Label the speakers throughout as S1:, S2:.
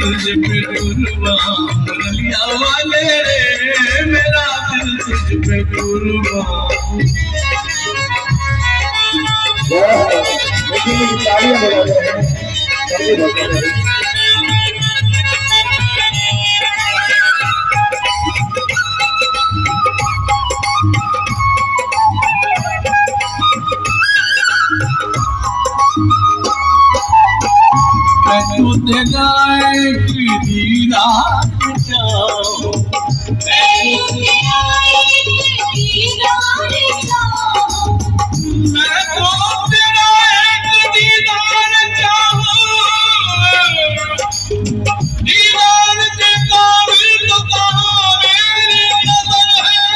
S1: तुझ पे कुर्बान मुरलिया वाले रे मेरा दिल तुझ पे कुर्बान। गाय की दीदार जाओ मैं तो तेरा एक दीदार चाहूं दीदार के काबिल तो कहाँ मेरी नजर है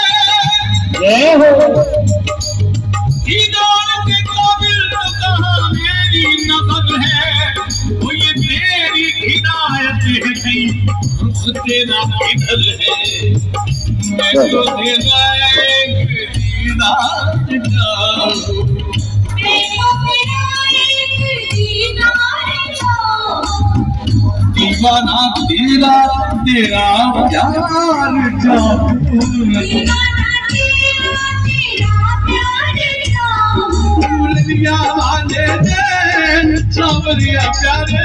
S1: दीदार के काबिल तो कहाँ मेरी नजर है वो ये तेरी हिदायत है कहीं तेरा किधर है मैं तो तेरा एक दीदार चाहूं दीवाना तेरा तेरा प्यार चाहूं मुरलिया वाले सावरिया प्यारे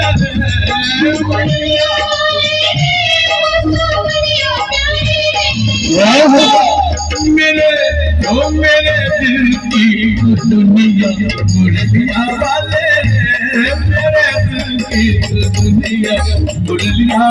S1: मेरे दिल की दुनिया मुरलिया वाले मेरे दिल की दुनिया मुरलिया